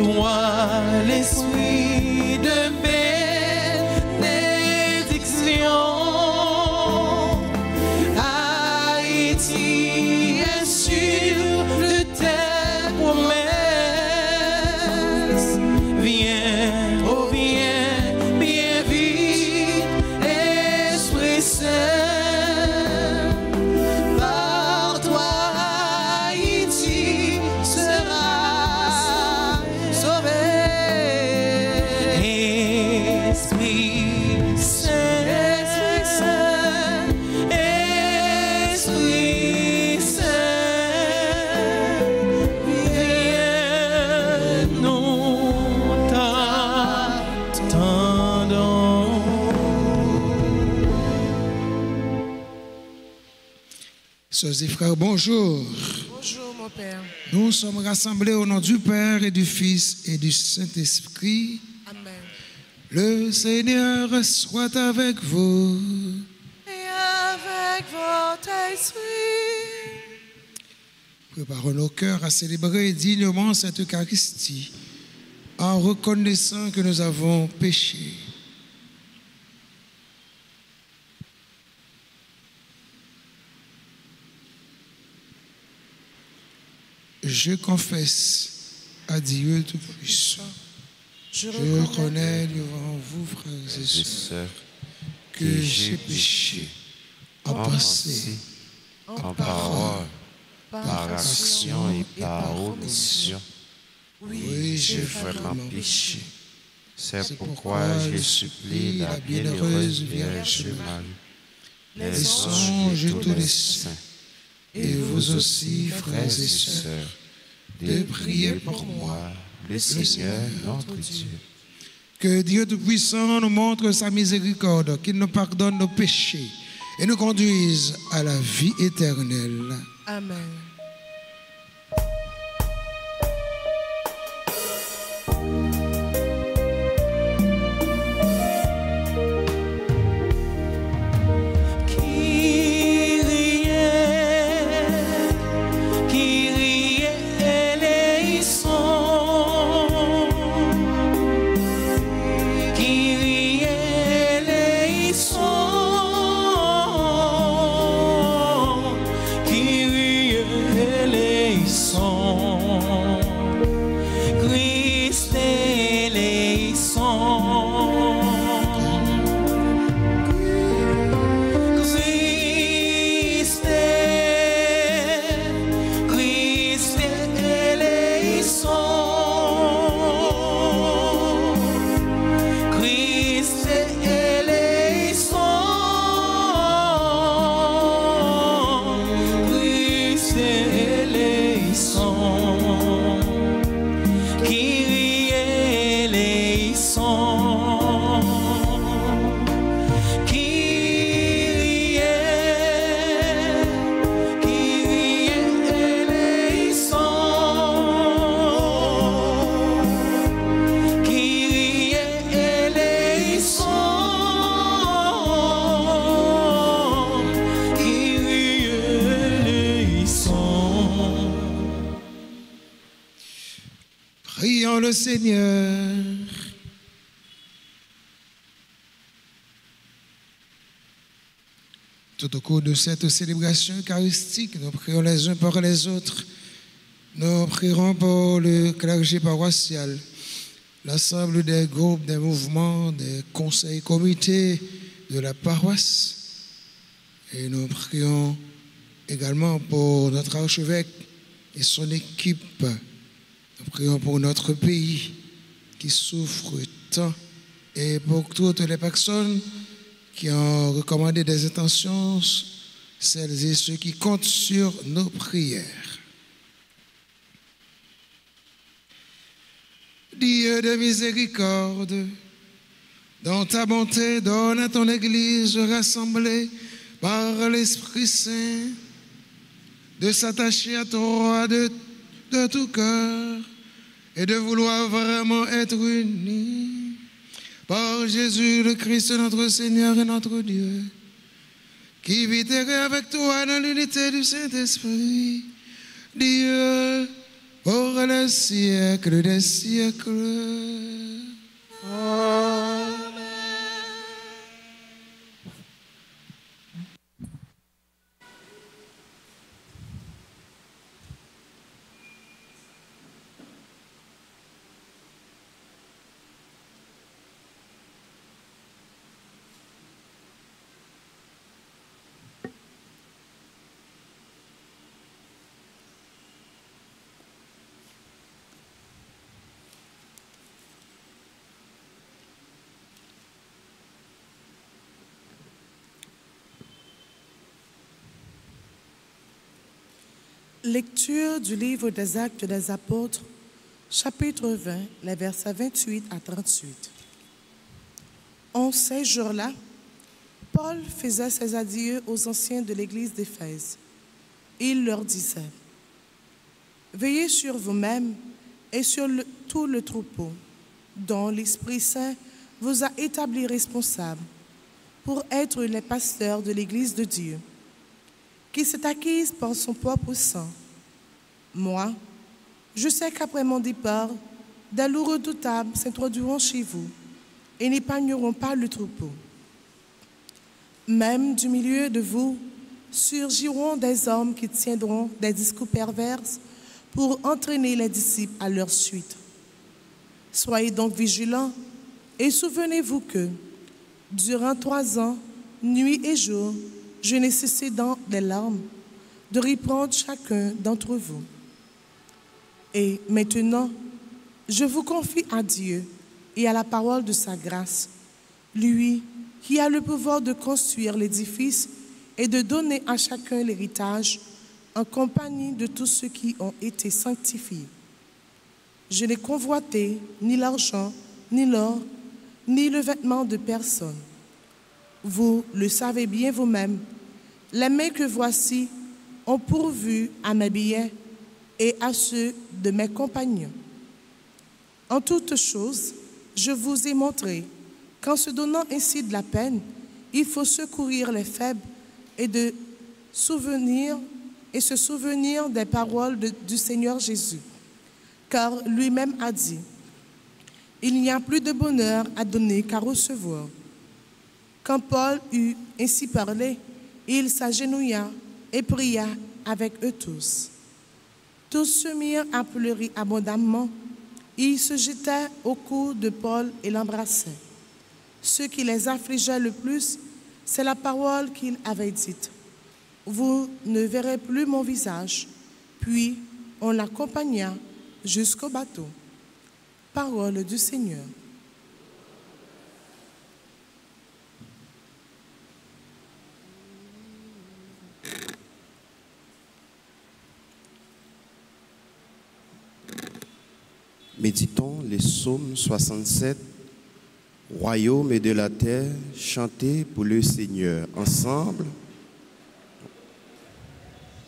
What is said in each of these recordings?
toi l'esprit de bénédiction. Haïti est sûr de tes promesses. Viens, oh viens, bien vite, Esprit Saint. Par toi, Haïti sera sauvé. Esprit Saint, Esprit Saint, Esprit Saint, viens, nous t'attendons. Sœurs et frères, bonjour. Bonjour mon Père. Nous sommes rassemblés au nom du Père et du Fils et du Saint-Esprit. Amen. Le Seigneur soit avec vous. Et avec votre esprit. Préparons nos cœurs à célébrer dignement cette Eucharistie en reconnaissant que nous avons péché. Je confesse à Dieu Tout-Puissant. Je Je reconnais reconnais devant vous, frères et et sœurs, sœurs, que j'ai péché en pensée, en parole, par action et par omission. oui, j'ai J'ai vraiment vraiment péché. C'est pourquoi pourquoi je supplie la bienheureuse Vierge Marie, les anges et tous les saints, et vous aussi, frères et sœurs, de prier pour moi, le Seigneur notre Dieu. que Dieu Tout-Puissant nous montre sa miséricorde, qu'il nous pardonne nos péchés et nous conduise à la vie éternelle. Amen. Kyrie eleison. Kyrie eleison. Kyrie eleison. Christ eleison. Christ eleison. Christ eleison. Christ eleison. Kyrie eleison. Kyrie eleison. Kyrie eleison. Kyrie eleison. Prions le Seigneur. Tout au cours de cette célébration eucharistique, nous prions les uns pour les autres. Nous prierons pour le clergé paroissial, l'ensemble des groupes, des mouvements, des conseils, comités de la paroisse. Et nous prions également pour notre archevêque et son équipe. Nous prions pour notre pays qui souffre tant et pour toutes les personnes qui ont recommandé des intentions, celles et ceux qui comptent sur nos prières. Dieu de miséricorde, dans ta bonté, donne à ton Église rassemblée par l'Esprit Saint de s'attacher à toi de tout cœur et de vouloir vraiment être unis par Jésus le Christ, notre Seigneur et notre Dieu, qui vit et règne avec toi dans l'unité du Saint-Esprit, Dieu pour les siècles des siècles. Lecture du livre des Actes des Apôtres, chapitre 20, les versets 28 à 38. En ces jours-là, Paul faisait ses adieux aux anciens de l'église d'Éphèse. Il leur disait: Veillez sur vous-mêmes et sur tout le troupeau, dont l'Esprit Saint vous a établis responsables pour être les pasteurs de l'église de Dieu, qui s'est acquise par son propre sang. Moi, je sais qu'après mon départ, des loups redoutables s'introduiront chez vous et n'épargneront pas le troupeau. Même du milieu de vous surgiront des hommes qui tiendront des discours pervers pour entraîner les disciples à leur suite. Soyez donc vigilants et souvenez-vous que, durant 3 ans, nuit et jour, je n'ai cessé dans des larmes de reprendre chacun d'entre vous. Et maintenant, je vous confie à Dieu et à la parole de sa grâce, lui qui a le pouvoir de construire l'édifice et de donner à chacun l'héritage en compagnie de tous ceux qui ont été sanctifiés. Je n'ai convoité ni l'argent, ni l'or, ni le vêtement de personne. Vous le savez bien vous-même, les mains que voici ont pourvu à mes billets et à ceux de mes compagnons. En toutes choses, je vous ai montré qu'en se donnant ainsi de la peine, il faut secourir les faibles et se souvenir des paroles du Seigneur Jésus. Car lui-même a dit: il n'y a plus de bonheur à donner qu'à recevoir. Quand Paul eut ainsi parlé, il s'agenouilla et pria avec eux tous. Tous se mirent à pleurer abondamment. Ils se jetaient au cou de Paul et l'embrassaient. Ce qui les affligeait le plus, c'est la parole qu'il avait dite: vous ne verrez plus mon visage. Puis on l'accompagna jusqu'au bateau. Parole du Seigneur. Méditons les psaumes 67, Royaume et de la terre, chantez pour le Seigneur. Ensemble.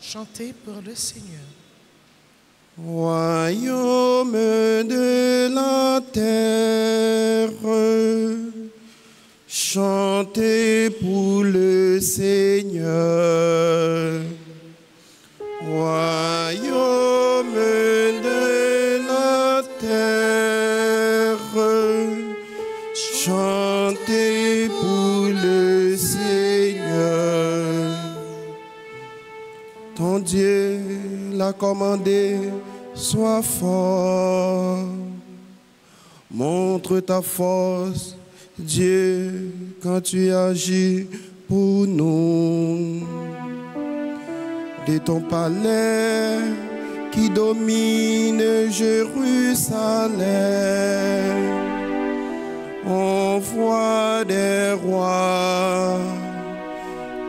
Chantez pour le Seigneur. Royaume de la terre, chantez pour le Seigneur. Royaume de la terre, chantez pour le Seigneur. Ton Dieu l'a commandé, sois fort. Montre ta force, Dieu, quand tu agis pour nous. De ton palais qui domine Jérusalem, on voit des rois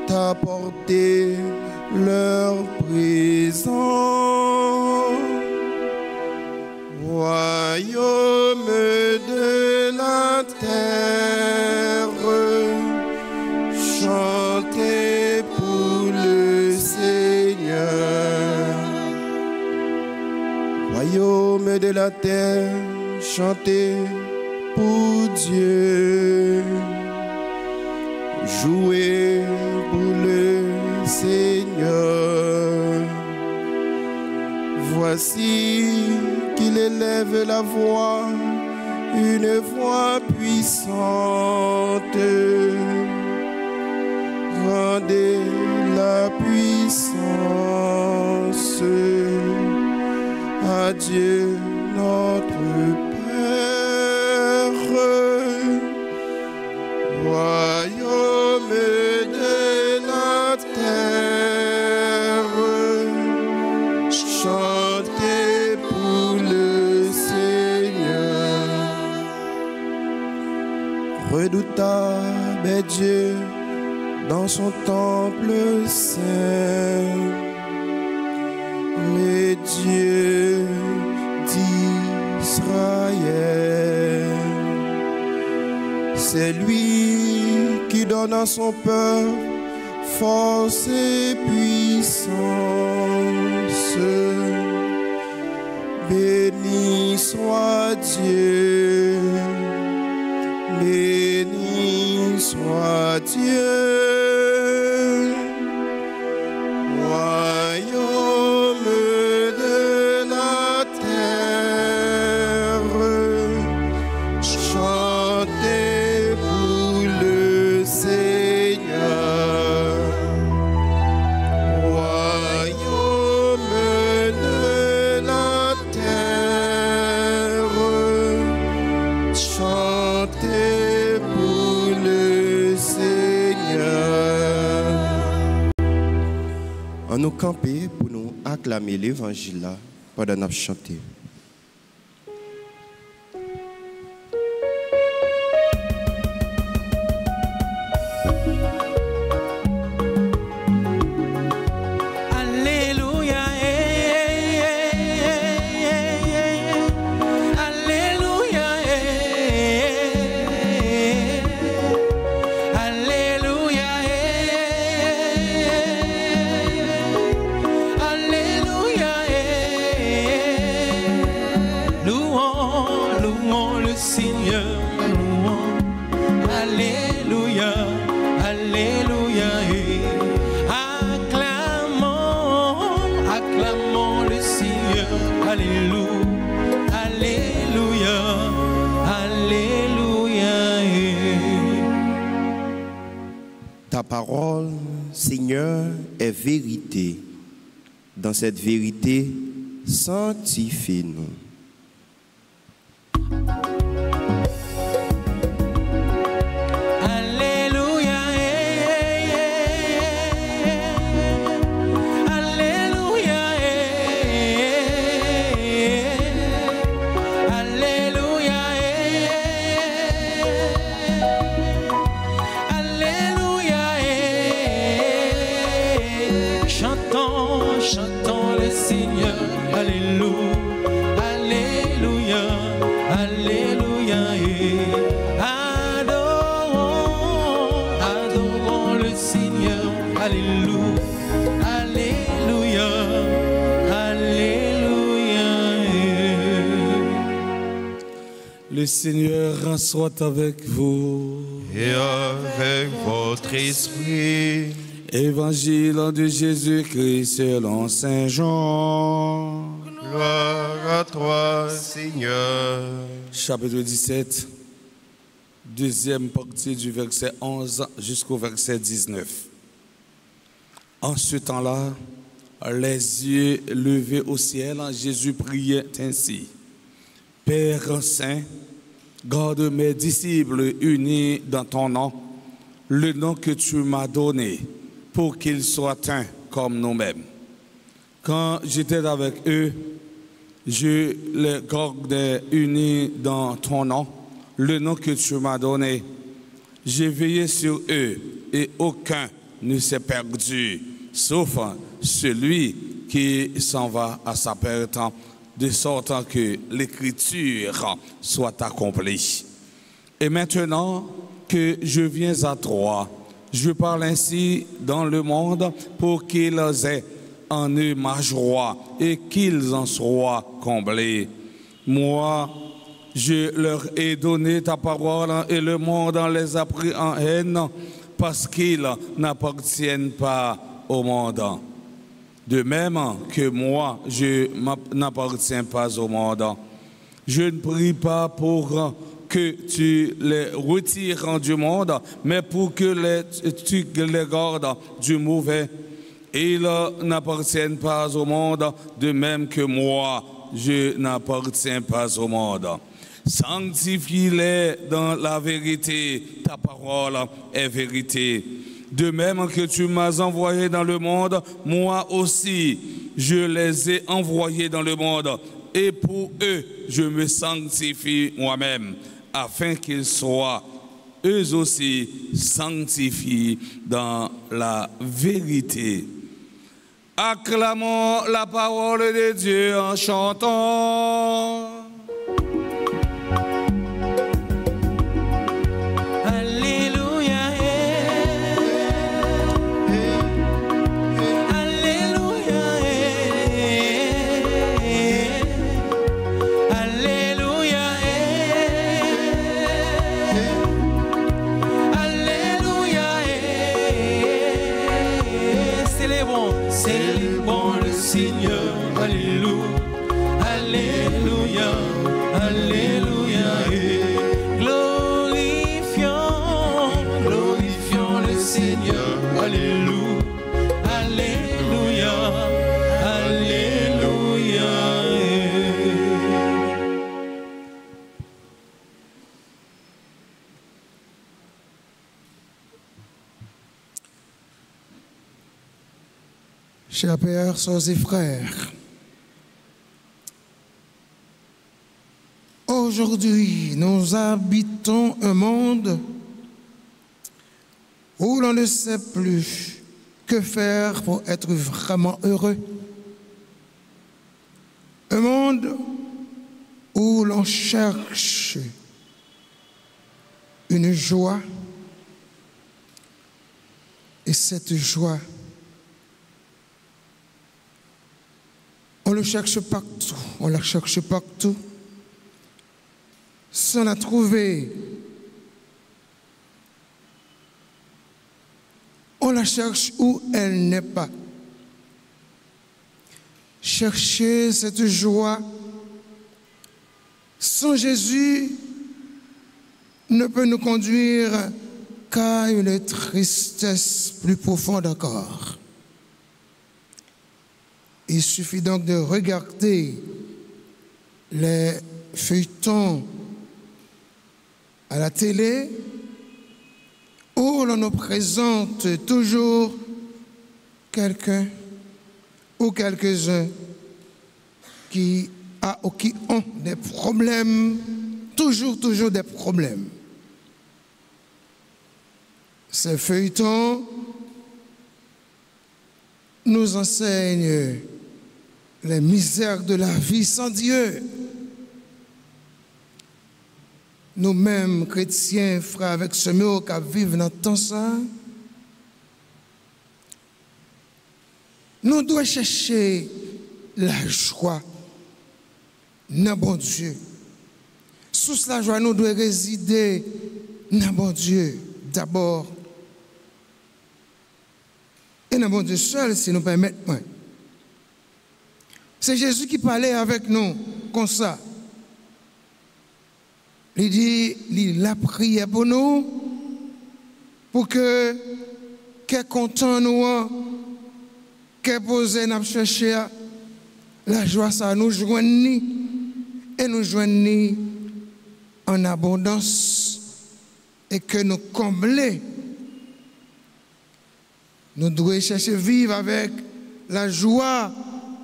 t'apporter leur présent. Royaume de la terre, chantez pour le Seigneur. Royaume de la terre, chantez pour Dieu. Jouez pour le Seigneur. Voici qu'il élève la voix, une voix puissante. Rendez la puissance à Dieu notre Père. Royaume de la terre, chantez pour le Seigneur. Redoutable Dieu dans son temple saint, le Dieu d'Israël. C'est lui qui donne à son peuple force et puissance. Béni soit Dieu, béni soit Dieu. Royaume de la terre, chantez pour le Seigneur. Royaume de la terre, chantez pour le Seigneur. On nous camper pour nous acclamer l'évangile là pendant nous chanter. Alléluia, Alléluia, Alléluia, Alléluia, louons, louons le Seigneur, louons, Alléluia, Alléluia, acclamons le Seigneur, Alléluia, Alléluia, Alléluia. Ta parole, Seigneur, est vérité. Dans cette vérité, sanctifie-nous. Alléluia, Alléluia, Alléluia, Alléluia. Chantons, chantons le Seigneur, Alléluia, Alléluia, Alléluia. Adorons, adorons le Seigneur, Alléluia, Alléluia, Alléluia. Le Seigneur soit avec vous. Et avec votre esprit. Évangile de Jésus-Christ selon Saint Jean. Gloire à toi, Seigneur. Chapitre 17, deuxième partie du verset 11 jusqu'au verset 19. En ce temps-là, les yeux levés au ciel, Jésus priait ainsi. Père Saint, garde mes disciples unis dans ton nom, le nom que tu m'as donné, pour qu'ils soient un comme nous-mêmes. Quand j'étais avec eux, je les gardais unis dans ton nom, le nom que tu m'as donné. J'ai veillé sur eux et aucun ne s'est perdu, sauf celui qui s'en va à sa perte, de sorte que l'écriture soit accomplie. Et maintenant que je viens à toi, je parle ainsi dans le monde pour qu'ils aient en eux ma joie et qu'ils en soient comblés. Moi, je leur ai donné ta parole et le monde les a pris en haine parce qu'ils n'appartiennent pas au monde. De même que moi, je n'appartiens pas au monde. Je ne prie pas pour que tu les retires du monde, mais pour que tu les gardes du mauvais. Ils n'appartiennent pas au monde, de même que moi, je n'appartiens pas au monde. Sanctifie-les dans la vérité, ta parole est vérité. De même que tu m'as envoyé dans le monde, moi aussi, je les ai envoyés dans le monde. Et pour eux, je me sanctifie moi-même, afin qu'ils soient eux aussi sanctifiés dans la vérité. Acclamons la parole de Dieu en chantant. Chers pères, sœurs et frères, aujourd'hui, nous habitons un monde où l'on ne sait plus que faire pour être vraiment heureux. Un monde où l'on cherche une joie, et cette joie, on le cherche partout, on la cherche partout, sans la trouver. On la cherche où elle n'est pas. Chercher cette joie sans Jésus ne peut nous conduire qu'à une tristesse plus profonde encore. Il suffit donc de regarder les feuilletons à la télé où l'on nous présente toujours quelqu'un ou quelques-uns qui ont des problèmes, toujours des problèmes. Ces feuilletons nous enseignent les misères de la vie sans Dieu. Nous-mêmes, chrétiens, frères, avec ce mot qui vivent dans tout ça, nous devons chercher la joie dans bon Dieu. Sous la joie, nous devons résider dans bon Dieu d'abord. Et dans bon Dieu seul, si nous permettons. C'est Jésus qui parlait avec nous comme ça. Il dit, il a prié pour nous, pour que content nous, que posé nous chercher la joie, ça nous joigne et nous joigne en abondance et que nous combler. Nous devons chercher à vivre avec la joie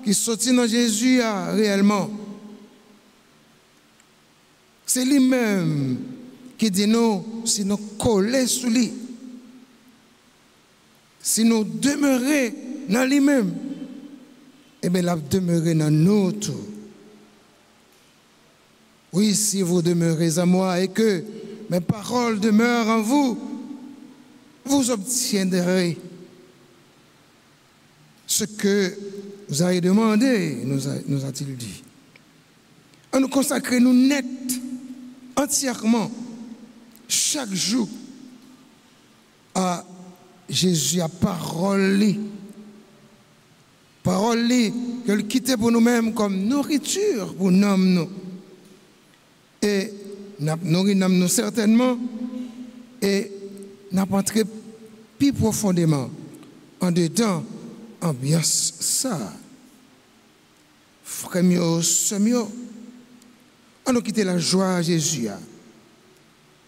qui sortit dans Jésus réellement. C'est lui-même qui dit nous, si nous collons sur lui, si nous demeurons dans lui-même, eh bien, il a demeuré dans nous tous. Oui, si vous demeurez en moi et que mes paroles demeurent en vous, vous obtiendrez ce que vous avez demandé, nous a-t-il dit. On nous consacre nous net, entièrement, chaque jour, à Jésus, à parole, parole que le quitter pour nous-mêmes comme nourriture pour nous. Et nous nourrissons certainement et nous entré plus profondément en dedans ambiance ça. Frère mio, sœur mio, on a quitté la joie à Jésus.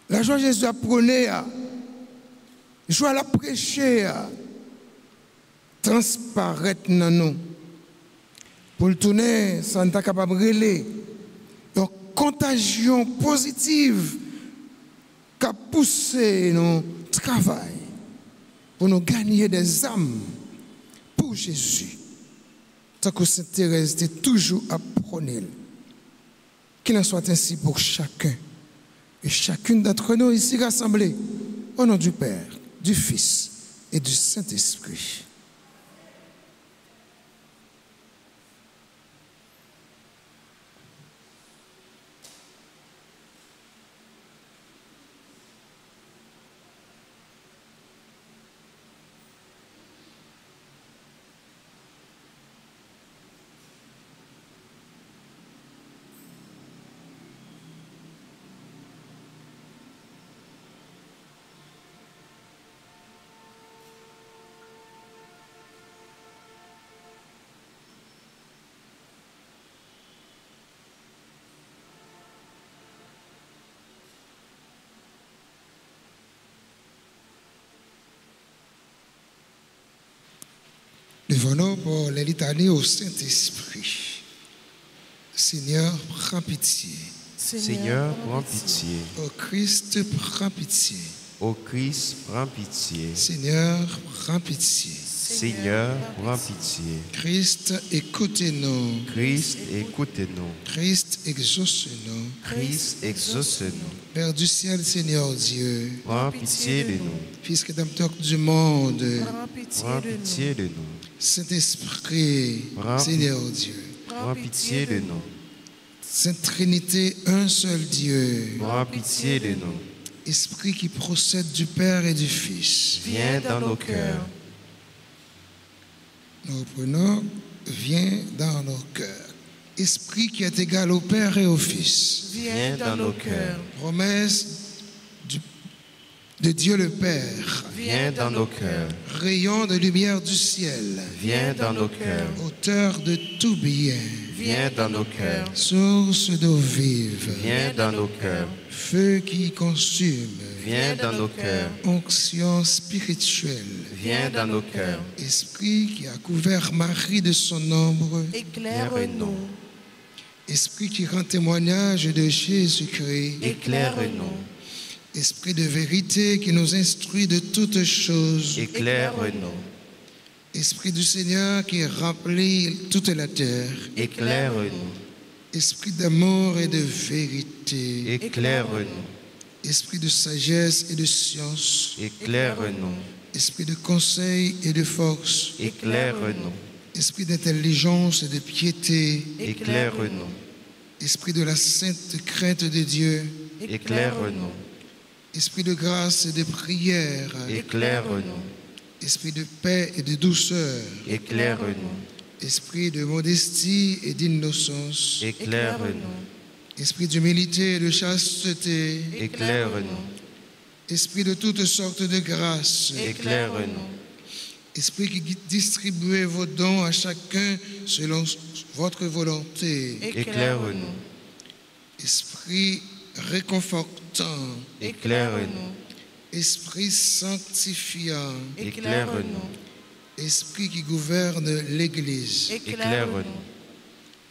La joie à Jésus a prôné, la joie à la prêcher, transparaître dans nous. Pour le tourner, ça n'est pas capable de relayer. Une contagion positive qui a poussé nos travail pour nous gagner des âmes pour Jésus. Tant que Sainte Thérèse était toujours à prôner. Qu'il en soit ainsi pour chacun et chacune d'entre nous ici rassemblés au nom du Père, du Fils et du Saint-Esprit. Levons-nous pour les litanies au Saint-Esprit. Seigneur, prends pitié. Seigneur, prends pitié. Ô Christ, prends pitié. Ô Christ, prends pitié. Seigneur, prends pitié. Seigneur, prends pitié. Christ, écoutez-nous. Christ, écoutez-nous. Christ, exauce-nous. Christ, exauce-nous. Père du ciel, Seigneur Dieu. Prends pitié de nous. Fils rédempteur du monde. Prends pitié de nous. Saint-Esprit, Seigneur Dieu. Prends pitié de nous. Sainte Trinité, un seul Dieu. Prends pitié de nous. Esprit qui procède du Père et du Fils. Viens dans nos cœurs. Nous reprenons, viens dans nos cœurs. Esprit qui est égal au Père et au Fils. Viens dans nos cœurs. Promesse de Dieu le Père. Viens dans nos cœurs. Rayon de lumière du ciel. Viens dans nos cœurs. Auteur de tout bien. Viens dans nos cœurs. Source d'eau vive. Viens dans nos cœurs. Feu qui consume. Viens dans nos cœurs. Onction spirituelle. Viens dans nos cœurs. Esprit qui a couvert Marie de son ombre. Éclaire-nous. Esprit qui rend témoignage de Jésus-Christ. Éclaire-nous. Esprit de vérité qui nous instruit de toutes choses. Éclaire-nous. Esprit du Seigneur qui remplit toute la terre. Éclaire-nous. Esprit d'amour et de vérité. Éclaire-nous. Esprit de sagesse et de science. Éclaire-nous. Esprit de conseil et de force. Éclaire-nous. Esprit d'intelligence et de piété. Éclaire-nous. Esprit de la sainte crainte de Dieu. Éclaire-nous. Esprit de grâce et de prière. Éclaire-nous. Esprit de paix et de douceur. Éclaire-nous. Esprit de modestie et d'innocence. Éclaire-nous. Esprit d'humilité et de chasteté. Éclaire-nous. Esprit de toutes sortes de grâces. Éclaire-nous. Esprit qui distribuez vos dons à chacun selon votre volonté. Éclaire-nous. Esprit réconfortant. Éclaire-nous. Esprit sanctifiant. Éclaire-nous. Esprit qui gouverne l'Église. Éclaire-nous.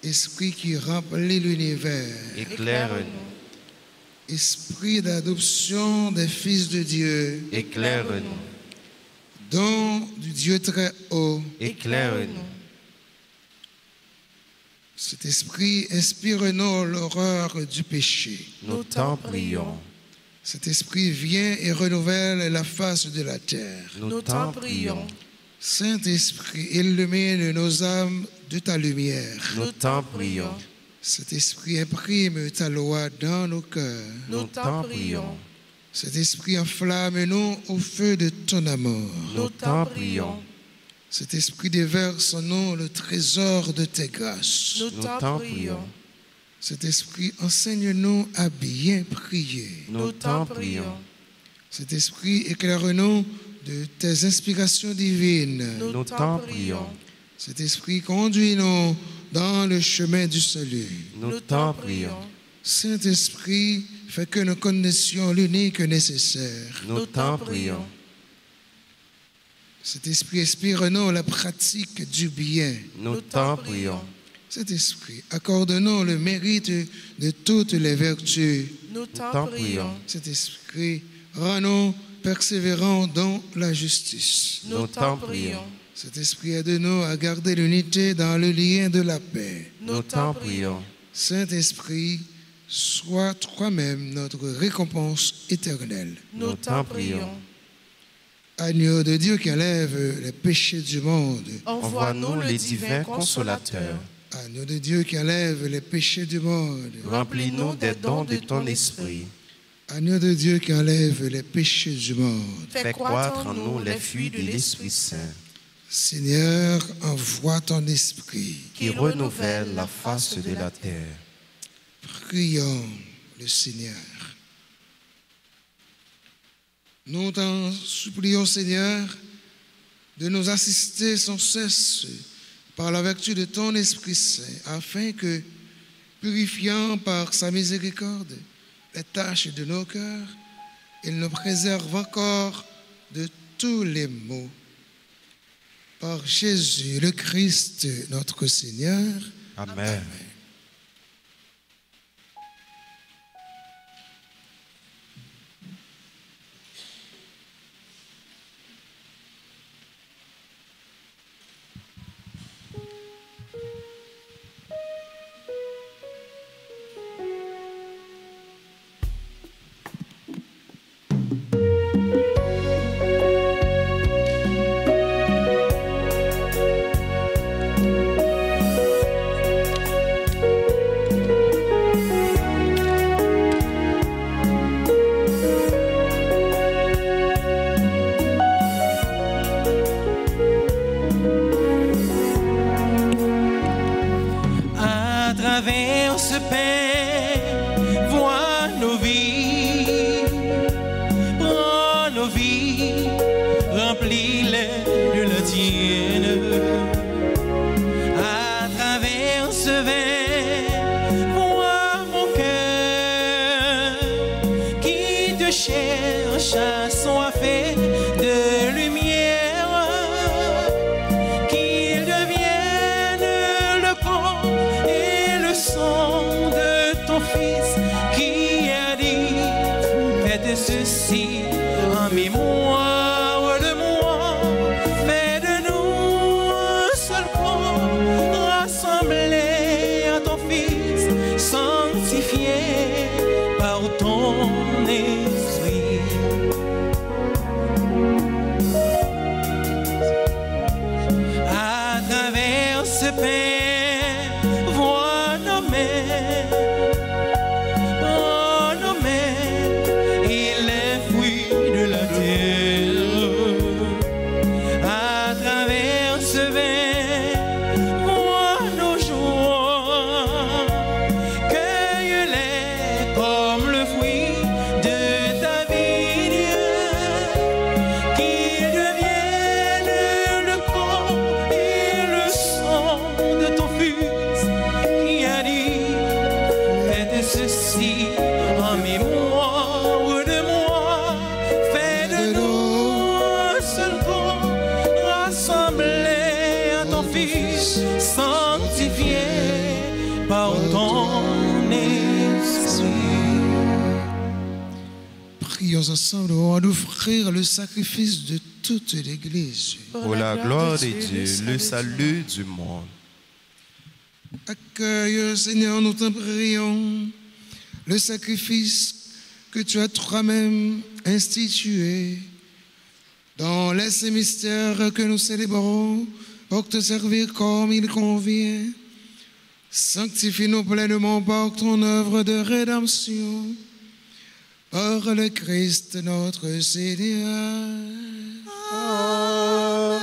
Esprit qui remplit l'univers. Éclaire-nous. Esprit d'adoption des fils de Dieu. Éclaire-nous. Don du Dieu très haut. Éclaire-nous. Cet esprit inspire-nous l'horreur du péché. Nous t'en prions. Cet esprit vient et renouvelle la face de la terre. Nous t'en prions. Saint-Esprit, illumine nos âmes de ta lumière. Nous t'en prions. Cet esprit imprime ta loi dans nos cœurs. Nous t'en prions. Cet esprit enflamme-nous au feu de ton amour. Nous t'en prions. Cet esprit déverse en nous le trésor de tes grâces. Nous t'en prions. Cet esprit enseigne-nous à bien prier. Nous t'en prions. Cet esprit éclaire-nous de tes inspirations divines. Nous t'en prions. Cet esprit conduit-nous dans le chemin du salut. Nous t'en prions. Saint-Esprit, fais que nous connaissions l'unique nécessaire. Nous t'en prions. Cet esprit inspire-nous la pratique du bien. Nous t'en prions. Cet esprit accorde-nous le mérite de toutes les vertus. Nous t'en prions. Cet esprit rend-nous persévérants dans la justice. Nous t'en prions. Cet esprit aide-nous à garder l'unité dans le lien de la paix. Nous t'en prions. Saint-Esprit, sois toi-même notre récompense éternelle. Nous t'en prions. Agneau de Dieu qui enlève les péchés du monde. Envoie-nous le divin consolateur. Agneau de Dieu qui enlève les péchés du monde. Remplis-nous des dons de ton esprit. Agneau de Dieu qui enlève les péchés du monde. Fais croître en nous les fruits de l'Esprit Saint, Seigneur, envoie ton esprit. qui renouvelle la face de la terre. Prions le Seigneur. Nous t'en supplions, Seigneur, de nous assister sans cesse par la vertu de ton Esprit Saint, afin que, purifiant par sa miséricorde les tâches de nos cœurs, il nous préserve encore de tous les maux. Par Jésus le Christ, notre Seigneur. Amen. À travers ce pain, vois nos vies, prends nos vies, remplis-les de la tienne. À travers ce vin, vois mon cœur qui te cherche assoiffé de lumière, qu'il devienne le corps et le sang de ton Fils qui a dit: faites ceci en mémoire de moi. Fais de nous un seul corps rassemblé à ton Fils, sanctifié par ton esprit. À travers ce pain, vois nos mains, oh, nos mains et les fruits de la terre. À travers ce vin, vois nos joies, cueille-les comme le fruit de ta vigne, qu'ils deviennent le corps et le sang de ton Fils qui a dit: faites ceci en mémoire de moi. Fais de nous un seul corps rassemblé à ton Fils, sanctifié par ton esprit. Prions ensemble au moment d'offrir le sacrifice de toute l'Église. Pour la gloire de Dieu, le salut du monde. Accueille, Seigneur, nous t'en prions, le sacrifice que tu as toi-même institué dans les saints mystères que nous célébrons pour te servir comme il convient. Sanctifie-nous pleinement par ton œuvre de rédemption, par le Christ notre Seigneur. Amen.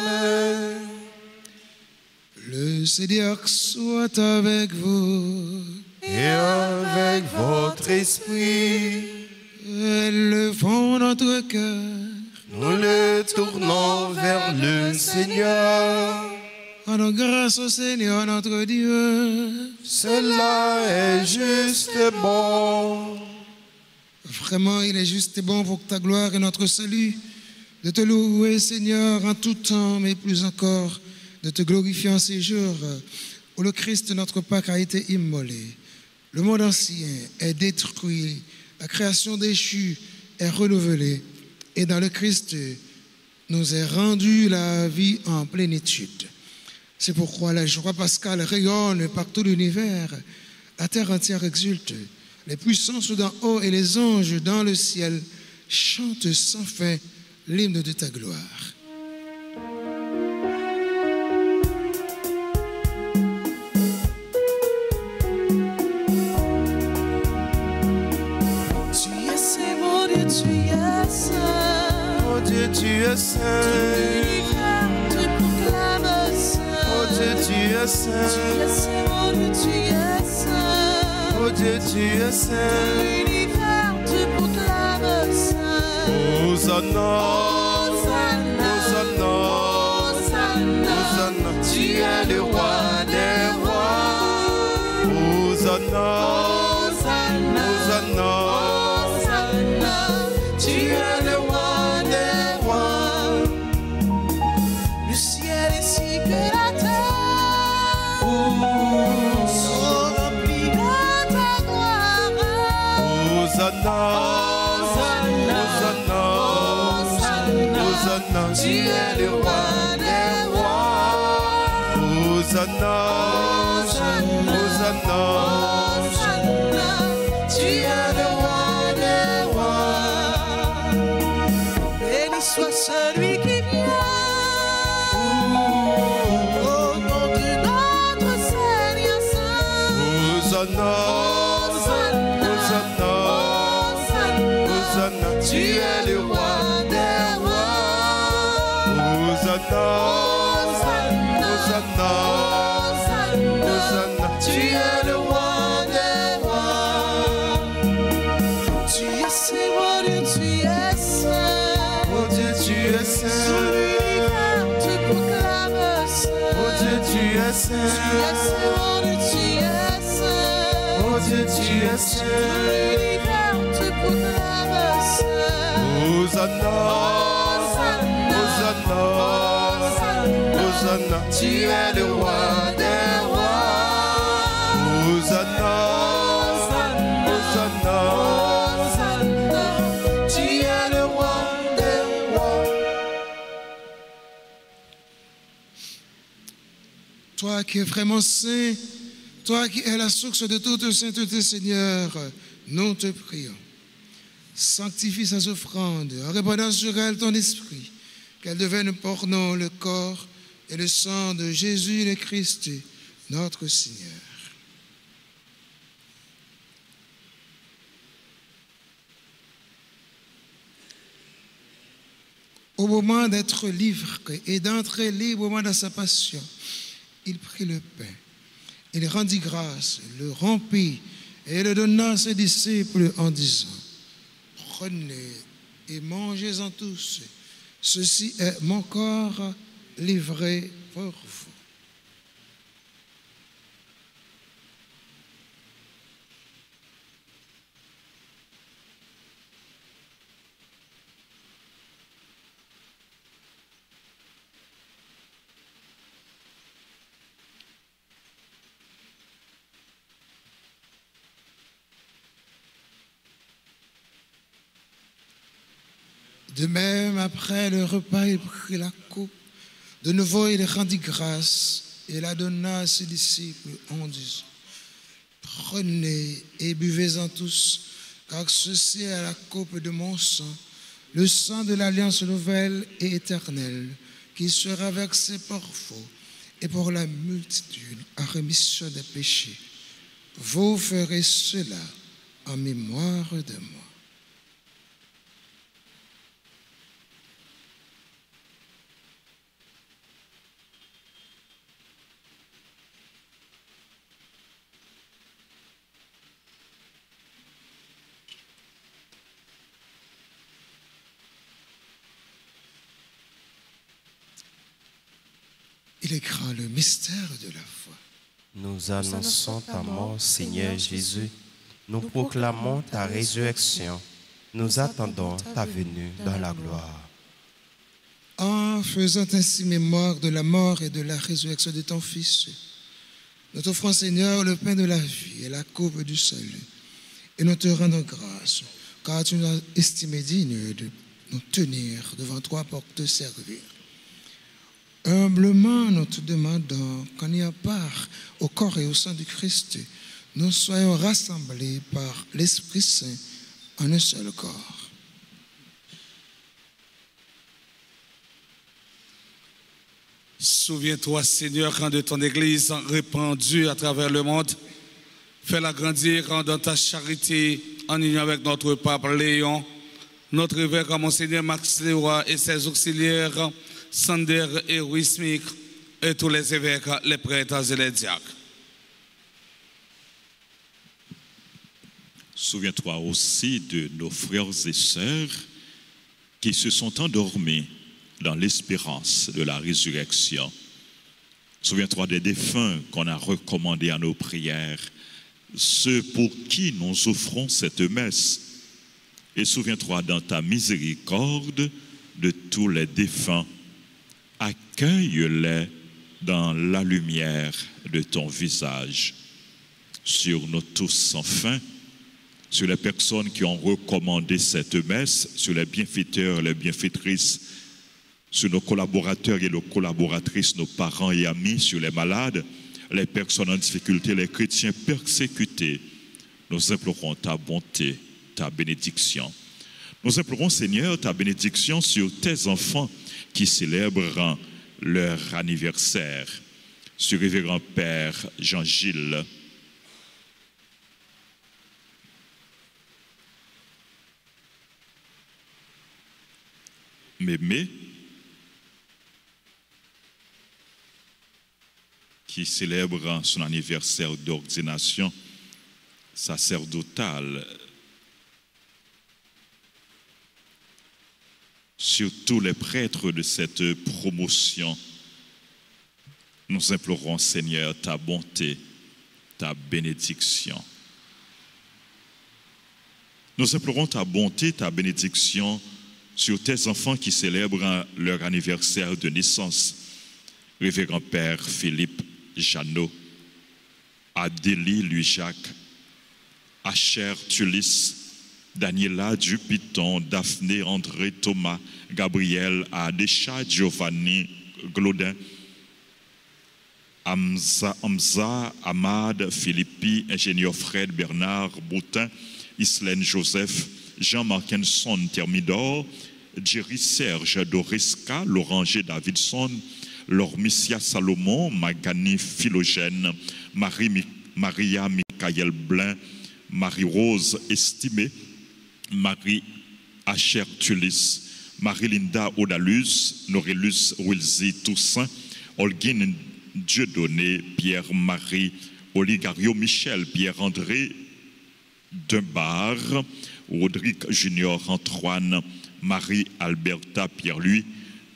Le Seigneur soit avec vous. Et avec votre esprit, Élevons notre cœur. nous le tournons vers le Seigneur. Rendons grâce au Seigneur notre Dieu. Cela est juste et bon. Vraiment, il est juste et bon pour ta gloire et notre salut de te louer, Seigneur, en tout temps, mais plus encore de te glorifier en ces jours où le Christ, notre Pâque, a été immolé. Le monde ancien est détruit, la création déchue est renouvelée, et dans le Christ nous est rendue la vie en plénitude. C'est pourquoi la joie pascale rayonne par tout l'univers, la terre entière exulte, les puissances d'en haut et les anges dans le ciel chantent sans fin l'hymne de ta gloire. Tu es saint, mon Dieu, tu es saint. Oh Dieu, tu es saint. L'univers te proclame saint. Oh Dieu, tu es saint. Tu es saint, mon Dieu, tu es saint. Oh Dieu, tu es saint. L'univers te proclame saint. Hosanna, Hosanna, Hosanna, Hosanna. Hosanna. Tu es le roi des rois. Hosanna, Hosanna, Hosanna. Hosanna. Tu es le roi des rois. Le ciel ainsi que la terre sont remplis de ta gloire. Hosanna, Hosanna, Hosanna, Hosanna. Hosanna. Tu es le roi des rois. Hosanna, Hosanna, Hosanna. Hosanna. Tu es le roi des rois. Béni soit celui qui vient au nom de notre Seigneur Saint. Hosanna, Hosanna, Hosanna, Hosanna. Hosanna. Tu es le roi des rois. Hosanna, Hosanna, Hosanna, Hosanna. Tu es le roi des rois. Tu es saint, mon Dieu, tu es saint. Oh Dieu, tu es Tout saint. l'univers te proclame saint. Oh Dieu, tu es Tu es saint. saint, mon Dieu, tu es saint. Oh Dieu, tu es Tout saint. l'univers te proclame saint. Hosanna, Hosanna, Hosanna, Hosanna. Tu es le roi des rois. Hosanna, Hosanna. Hosanna, tu es le roi des rois. Toi qui es vraiment saint, toi qui es la source de toute sainteté, Seigneur, nous te prions. Sanctifie ces offrandes en répandant sur elles ton esprit, qu'elles deviennent pour nous le corps et le sang de Jésus le Christ, notre Seigneur. Au moment d'être livré et d'entrer librement dans sa passion, il prit le pain, il rendit grâce, le rompit et le donna à ses disciples en disant: prenez et mangez-en tous, ceci est mon corps livré pour vous. De même, après le repas, il prit la coupe. De nouveau, il rendit grâce et la donna à ses disciples en disant: prenez et buvez-en tous, car ceci est la coupe de mon sang, le sang de l'alliance nouvelle et éternelle, qui sera versé pour vous et pour la multitude en rémission des péchés. Vous ferez cela en mémoire de moi. Il est grand le mystère de la foi. Nous annonçons ta mort, Seigneur Jésus. Nous proclamons ta résurrection. Nous attendons ta venue dans la gloire. En faisant ainsi mémoire de la mort et de la résurrection de ton Fils, nous t'offrons, Seigneur, le pain de la vie et la coupe du salut. Et nous te rendons grâce, car tu nous as estimés dignes de nous tenir devant toi pour te servir. Humblement, nous te demandons qu'en ayant part au corps et au sang du Christ, nous soyons rassemblés par l'Esprit Saint en un seul corps. Souviens-toi, Seigneur, quand de ton Église répandue à travers le monde, fais-la grandir dans ta charité en union avec notre pape Léon, notre évêque Monseigneur Max Leroy et ses auxiliaires Sander et Wismik et tous les évêques, les prêtres et les diacres. Souviens-toi aussi de nos frères et sœurs qui se sont endormis dans l'espérance de la résurrection. Souviens-toi des défunts qu'on a recommandés à nos prières, ceux pour qui nous offrons cette messe. Et souviens-toi dans ta miséricorde de tous les défunts. Accueille-les dans la lumière de ton visage. Sur nous tous, enfin, sur les personnes qui ont recommandé cette messe, sur les bienfaiteurs, les bienfaitrices, sur nos collaborateurs et nos collaboratrices, nos parents et amis, sur les malades, les personnes en difficulté, les chrétiens persécutés. Nous implorons ta bonté, ta bénédiction. Nous implorons, Seigneur, ta bénédiction sur tes enfants qui célèbrent leur anniversaire, sur révérend Père Jean-Gilles, Mémé, qui célèbre son anniversaire d'ordination sacerdotale, sur tous les prêtres de cette promotion. Nous implorons, Seigneur, ta bonté, ta bénédiction. Nous implorons ta bonté, ta bénédiction sur tes enfants qui célèbrent leur anniversaire de naissance. Révérend Père Philippe Jeannot, Adélie Louis-Jacques, Asher Tulis, Daniela Dupiton, Daphné André Thomas, Gabriel Adécha Giovanni Glodin, Hamza Ahmad Philippi, ingénieur Fred Bernard Boutin, Islaine Joseph, Jean-Marc Henson Thermidor, Jerry Serge Doriska, Loranger Davidson, Lormicia Salomon, Magani Philogène, Maria Michael Blin, Marie-Rose Estimé, Marie Asher Tulis, Marie-Linda Odalus, Norélus Wilzy Toussaint, Holguine Dieudonné, Pierre-Marie Oligario Michel, Pierre-André Dunbar, Rodrigue Junior Antoine, Marie-Alberta Pierre-Louis.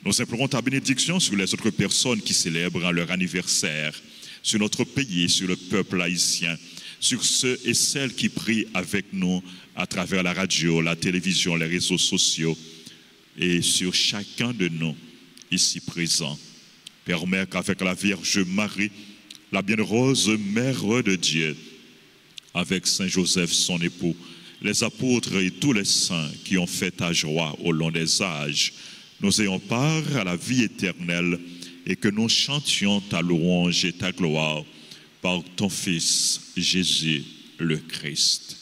Nous implorons ta bénédiction sur les autres personnes qui célèbrent leur anniversaire, sur notre pays, sur le peuple haïtien, sur ceux et celles qui prient avec nous à travers la radio, la télévision, les réseaux sociaux, et sur chacun de nous ici présents. Permets qu'avec la Vierge Marie, la bienheureuse Mère de Dieu, avec Saint Joseph son époux, les apôtres et tous les saints qui ont fait ta joie au long des âges, nous ayons part à la vie éternelle et que nous chantions ta louange et ta gloire par ton Fils Jésus le Christ.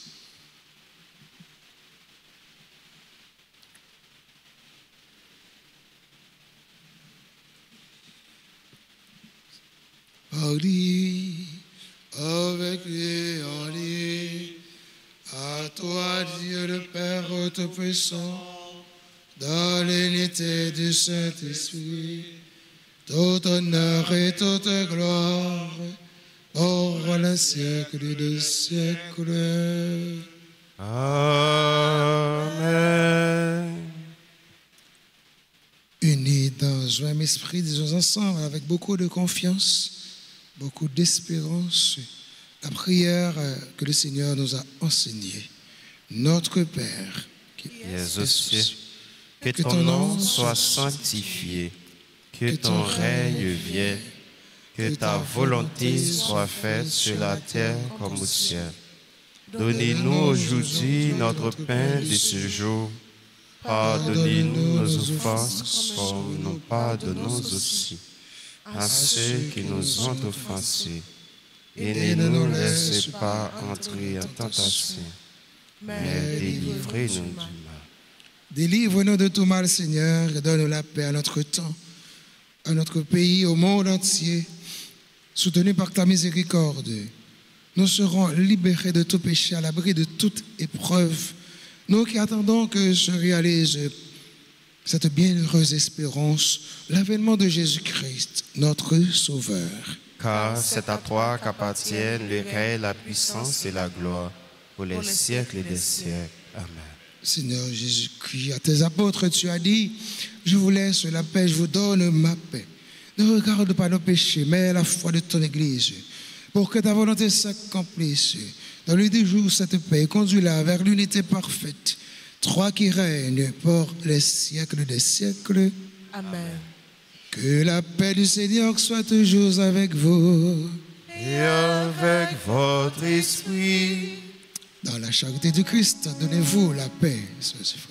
Par lui, avec lui, en lui, à toi Dieu le Père Tout-Puissant, dans l'unité du Saint-Esprit, tout honneur et toute gloire, pour le siècle des siècles. Amen. Unis dans dans un même esprit, disons ensemble, avec beaucoup de confiance, beaucoup d'espérance, la prière que le Seigneur nous a enseignée. Notre Père, qui es aux cieux, que ton nom soit sanctifié, que ton règne vienne, que ta volonté soit faite sur la terre comme au ciel. Donnez-nous aujourd'hui notre pain de ce jour. Pardonnez-nous nos offenses comme nous pardonnons aussi à ceux qui nous ont offensés. Et ne nous laissez pas entrer en tentation, mais délivrez-nous du mal. Délivre-nous de tout mal, Seigneur, et donne la paix à notre temps, à notre pays, au monde entier. Soutenus par ta miséricorde, nous serons libérés de tout péché, à l'abri de toute épreuve. Nous qui attendons que se réalise cette bienheureuse espérance, l'avènement de Jésus-Christ, notre Sauveur. Car c'est à toi qu'appartiennent le règne, la puissance et la gloire pour les siècles des siècles. Amen. Seigneur Jésus-Christ, à tes apôtres, tu as dit, je vous laisse la paix, je vous donne ma paix. Ne regarde pas nos péchés, mais la foi de ton Église, pour que ta volonté s'accomplisse. Dans le déjour, cette paix, conduis-la vers l'unité parfaite. Toi qui règnes pour les siècles des siècles. Amen. Que la paix du Seigneur soit toujours avec vous. Et avec votre esprit. Dans la charité du Christ, donnez-vous la paix, sœurs et frères.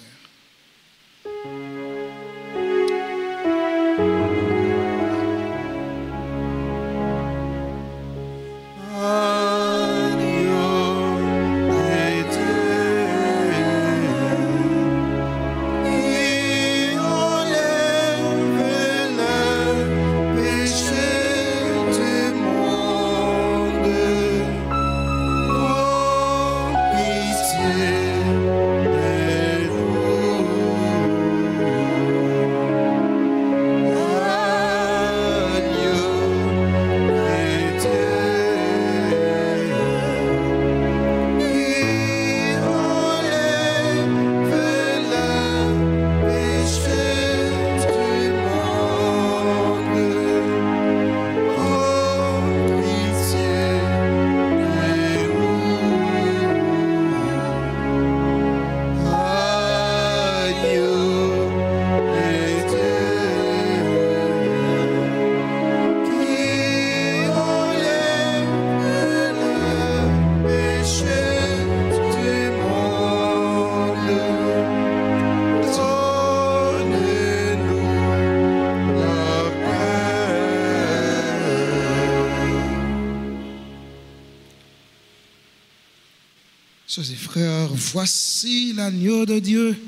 Sœurs et frères, voici l'agneau de Dieu.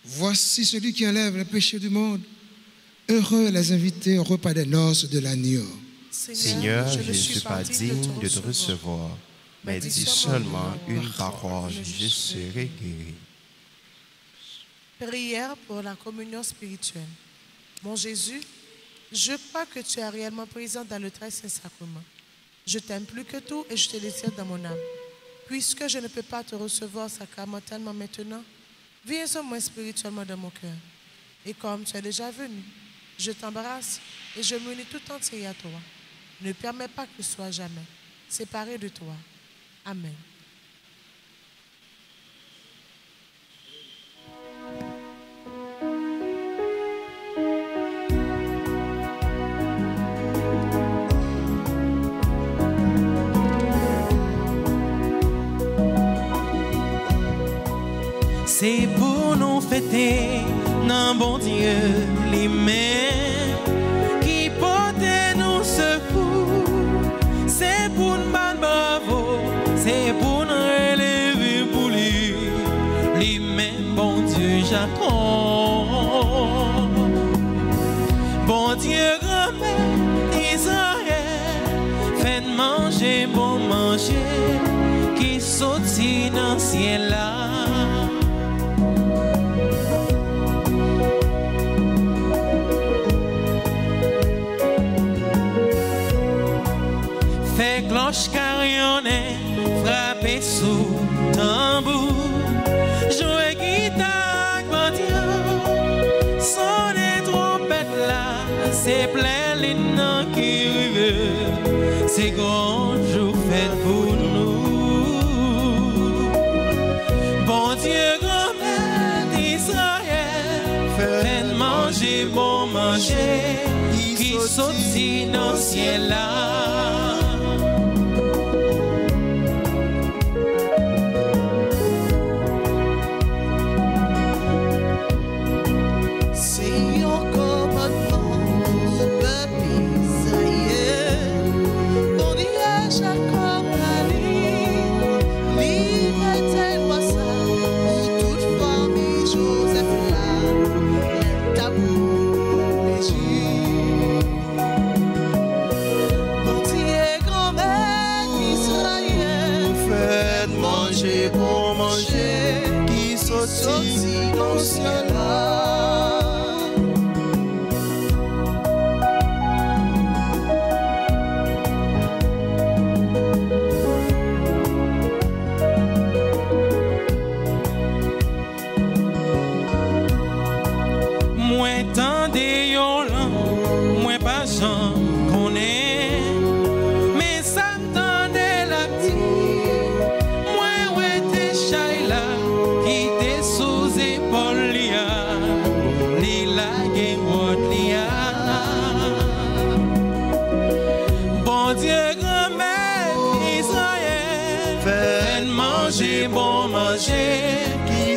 Voici celui qui enlève le péché du monde. Heureux les invités au repas des noces de l'agneau. Seigneur, je ne suis pas digne de te recevoir, mais dis seulement une parole, je serai guéri. Prière pour la communion spirituelle. Mon Jésus, je crois que tu es réellement présent dans le très saint sacrement. Je t'aime plus que tout et je te désire dans mon âme. Puisque je ne peux pas te recevoir sacramentellement maintenant, viens au moins spirituellement dans mon cœur. Et comme tu es déjà venu, je t'embrasse et je m'unis tout entier à toi. Ne permets pas que je sois jamais séparé de toi. Amen. C'est pour nous fêter, non bon Dieu, les mains qui portent nous secours. C'est pour nous battre bravo, c'est pour nous relever pour lui. Les mains, bon Dieu, Jacob. Bon Dieu, grand-mère Israël, faites manger, bon manger, qui sortit dans le ciel là. Cloche carillonnée, frappée sous tambour, jouer guitare, bandillon, sonner trompette là. c'est grand jour fait pour nous. Bon Dieu, grand-mère d'Israël, fait manger, bon manger, qui sortit dans le ciel là.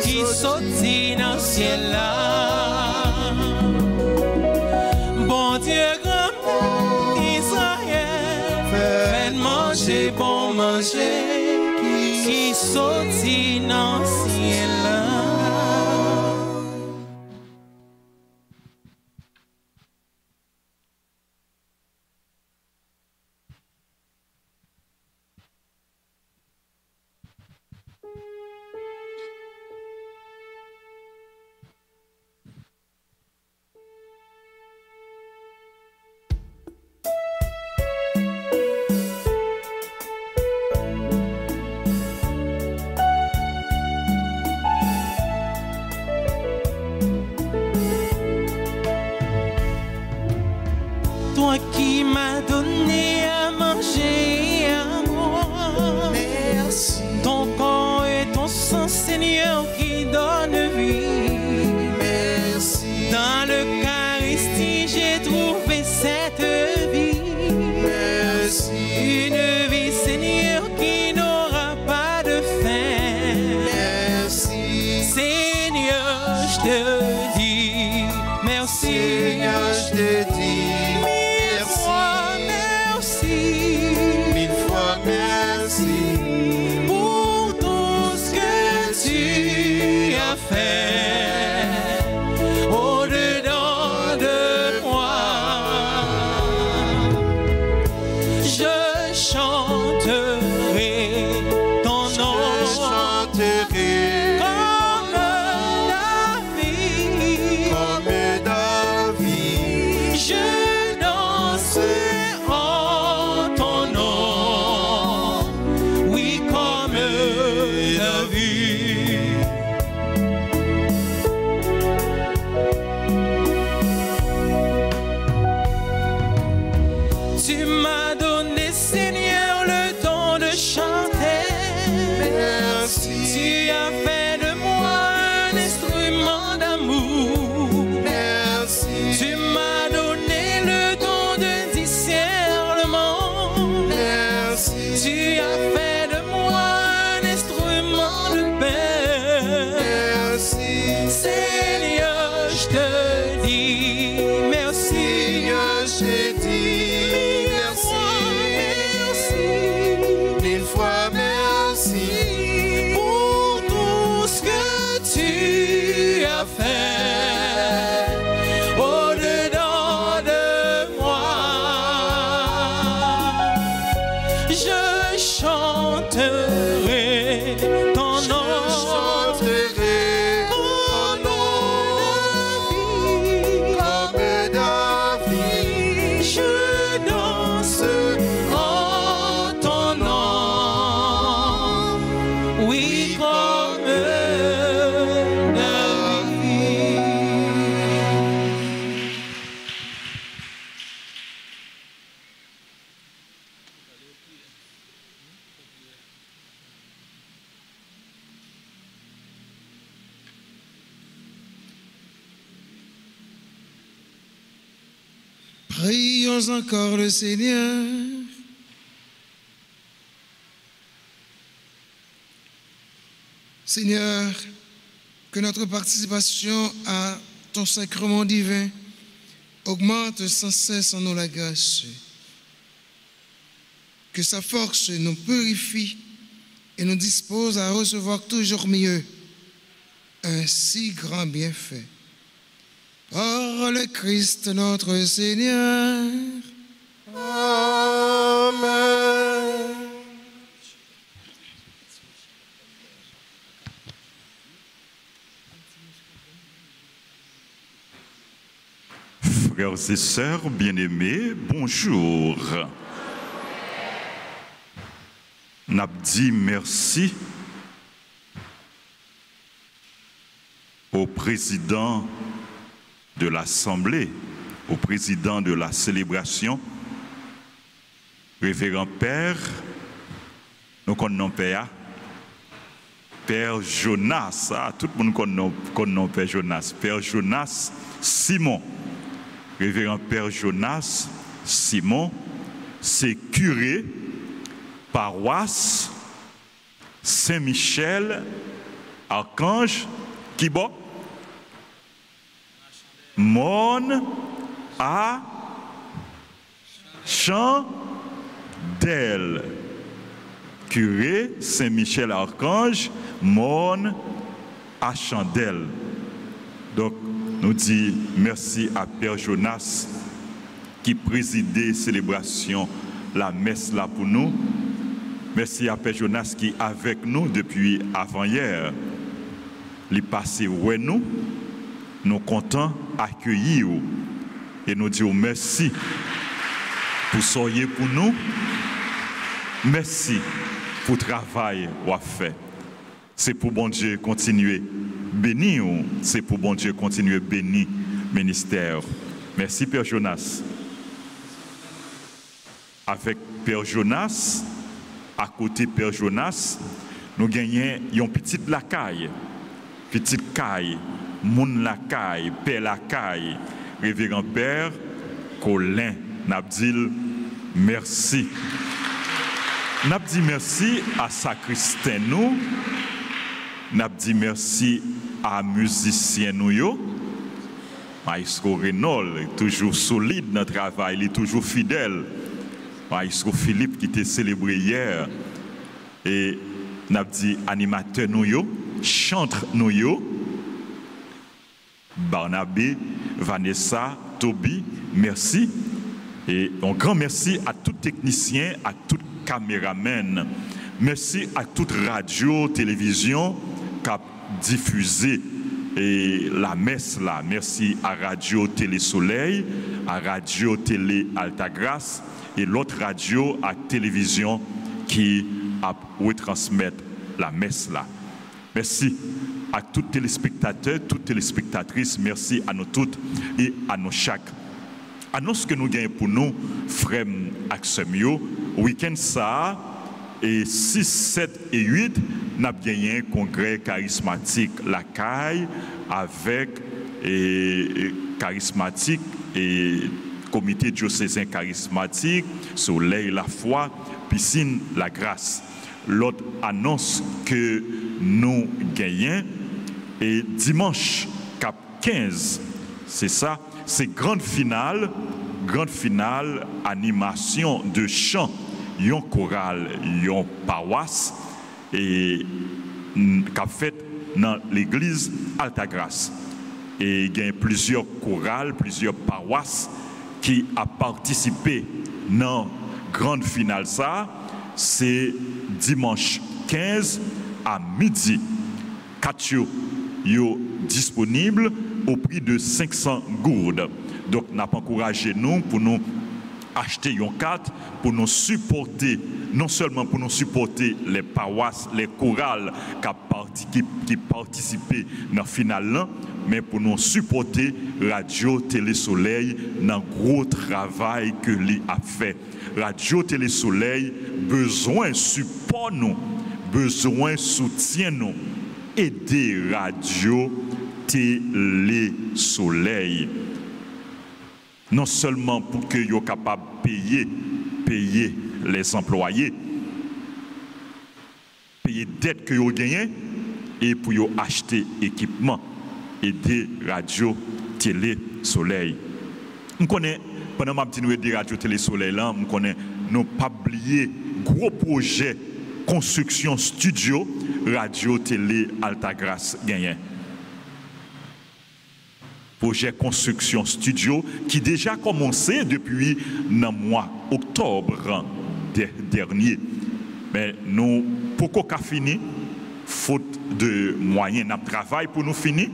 Qui sortit dans le ciel là. Bon Dieu, grand Israël, faites manger, bon manger, qui sortit dans le ciel là. Toi qui m'as donné à manger à moi. Merci. Ton corps et ton sang, Seigneur, qui donne vie. Merci. Dans l'Eucharistie, j'ai trouvé cette vie. Merci. Une vie, Seigneur, qui n'aura pas de fin. Merci. Seigneur, je te dis merci. Seigneur, je te dis. Pour tout ce que tu as fait au-dedans de moi, je chanterai ton nom, comme David, je danserai en ton nom. Tu m'as donné, Seigneur, le don de chanter. Merci. Tu as fait de moi un instrument d'amour. Merci. Tu m'as donné le don de discernement. Merci. Tu as fait de moi un instrument de paix. Merci. Seigneur, je te dis merci. Seigneur, je te dis mille fois merci pour tout ce que tu as fait au-dedans de moi. Je chanterai ton nom. Prions encore le Seigneur. Seigneur, que notre participation à ton sacrement divin augmente sans cesse en nous la grâce. Que sa force nous purifie et nous dispose à recevoir toujours mieux un si grand bienfait. Par le Christ notre Seigneur. Amen. Frères et sœurs bien-aimés, bonjour. N'a dit merci au président de l'Assemblée, au président de la célébration, révérend Père, nous connaissons Père Jonas, tout le monde connaît Père Jonas, Père Jonas Simon, révérend Père Jonas Simon, c'est curé, paroisse Saint-Michel, Archange, qui bon? Mon à Chandelle. Curé Saint-Michel Archange, mon à Chandelle. Donc, nous disons merci à Père Jonas qui présidait célébration la messe là pour nous. Merci à Père Jonas qui est avec nous depuis avant-hier. Il passé ouais nous contents accueillir et nous disons merci pour soyez pour nous. Merci pour le travail qu'on a fait. C'est pour bon Dieu continuer bénir, c'est pour bon Dieu continuer bénir ministère. Merci Père Jonas. Avec Père Jonas, à côté Père Jonas, nous gagnons une petite lacaille, moun lacaille, Père lacaille, révérend Père Colin Nabdil, merci. Nabdi merci à sacristain nous, Nabdi merci à musicien nous yo, Maestro Renol, toujours solide dans le travail, il est toujours fidèle. Maestro Philippe qui était célébré hier, et Nabdi animateur nous yo, chantre nous yo, Barnabé, Vanessa, Toby, merci. Et un grand merci à tout technicien, à tout caméraman. Merci à toute radio, télévision qui a diffusé et la messe là. Merci à Radio Télé Soleil, à Radio Télé Altagrace et l'autre radio à télévision qui a retransmettre la messe là. Merci à tous les téléspectateurs, toutes les téléspectatrices. Merci à nous toutes et à nous chaque. Annonce que nous gagnons pour nous, frères Axemio, week-end ça, et 6, 7 et 8, nous avons gagné un congrès charismatique la CAI avec charismatique et comité diocésain charismatique, Soleil la foi, piscine la grâce. L'autre annonce que nous gagnons et dimanche cap 15, c'est ça. C'est grande finale, animation de chant, yon choral, yon paroisse, et qu'a fait dans l'église Altagrace. Et il y a plusieurs chorales, plusieurs paroisses qui ont participé dans grande finale ça. C'est dimanche 15 à midi. 4 yo disponible au prix de 500 gourdes. Donc, nous avons encouragé nous pour nous acheter une carte, pour nous supporter, non seulement pour nous supporter les paroisses, les chorales qui participaient dans le final, mais pour nous supporter Radio Télé Soleil dans le gros travail que l'on a fait. Radio Télé Soleil, besoin support nous, besoin soutien nous, aider Radio Télé Soleil. non seulement pour que soient capables de payer les employés, payer dette que vous gagnez et pour acheter équipement et des radios télé soleil. Je connais pendant ma petite des radios télé soleil là, je connais non pas oublier gros projet construction studio radio télé Altagrace gagné. Projet construction studio qui déjà commencé depuis le mois octobre dernier. Mais nous, pourquoi qu'a fini, faute de moyens, nous travaillons pour nous finir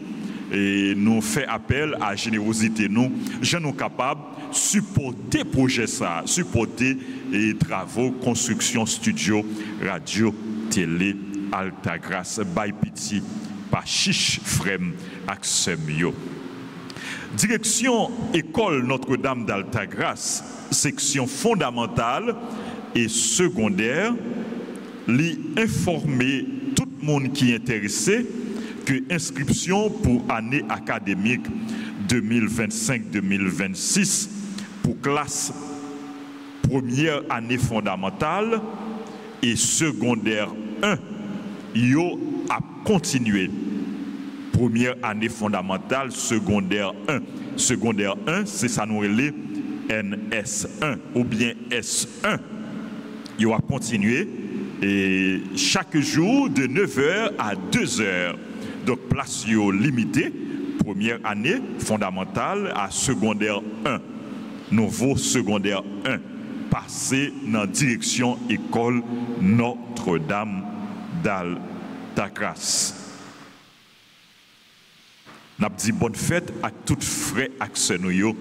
et nous fait appel à la générosité. Nous, je nous capables de supporter le projet, ça, supporter les travaux, construction studio, radio, télé, Altagrace, by piti, par chiche, frem, aksemio. Direction École Notre-Dame d'Altagrace, section fondamentale et secondaire, lui informer tout le monde qui est intéressé que inscription pour année académique 2025-2026 pour classe première année fondamentale et secondaire 1, yo a continué. Première année fondamentale, secondaire 1. Secondaire 1, c'est ça nous relève NS1 ou bien S1. Il va continuer et chaque jour de 9h à 2h. Donc place limitée, première année fondamentale à secondaire 1. Nouveau secondaire 1. Passer dans la direction école Notre-Dame d'Altagrace. N'a dit bonne fête à toutes frères accès nous yo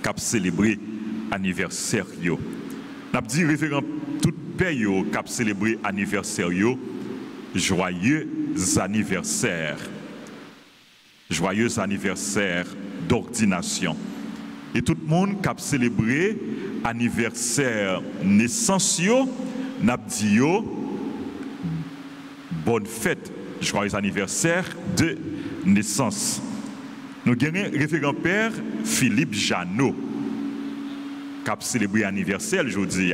qui célébrer anniversaire yo. N'a dit référent tout pays yo qui célébrer anniversaire yo joyeux anniversaire. Joyeux anniversaire d'ordination. Et tout le monde qui célébrer anniversaire naissance yo n'a dit yo bonne fête, joyeux anniversaire de naissance. Nous avons référent père Philippe Janot qui a célébré l'anniversaire aujourd'hui.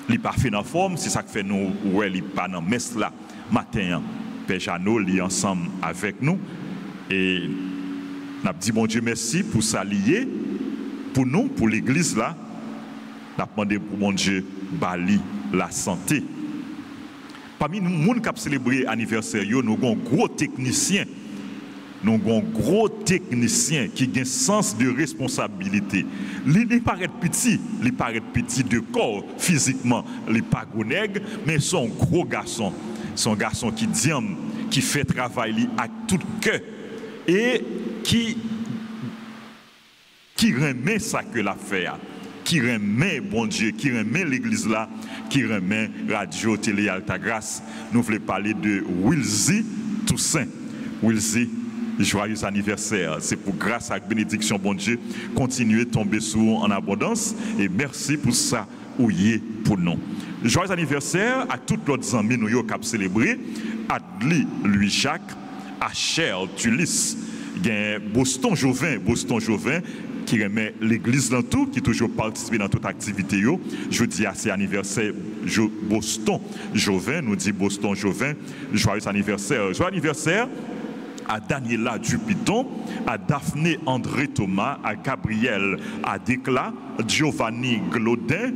Il n'est pas fait en forme, c'est ça que fait nous, ouais, il n'est pas dans messe là matin. Père Janot est ensemble avec nous et nous avons dit bon Dieu merci pour s'allier pour nous, pour l'église là. Nous avons demandé pour mon Dieu bali la santé. Parmi nous, qui ont célébré l'anniversaire, nous avons un gros technicien. Nous avons un gros technicien qui a un sens de responsabilité. Il paraît petit de corps, physiquement, il n'est pas gros nègre, mais c'est un gros garçon. C'est un garçon qui diam, qui fait travail avec tout cœur et qui remet ça que l'a fait. Qui remet, bon Dieu, qui remet l'église là, qui remet Radio Télé Altagrace. Nous voulons parler de Wilzy Toussaint. Wilzy, joyeux anniversaire. C'est pour grâce à la bénédiction, bon Dieu, continuer de tomber sur en abondance. Et merci pour ça, ouillé pour nous. Joyeux anniversaire à tous les amis nous qui ont célébré. Adli Louis Jacques, Acher Tulis, Boston Jovin, qui remet l'église dans tout, qui toujours participe dans toute activité. Je dis à ces anniversaires, Boston Jovin, nous dit Boston Jovin, joyeux anniversaire. Joyeux anniversaire à Daniela Dupiton, à Daphné André Thomas, à Gabriel Adekla, Giovanni Glodin,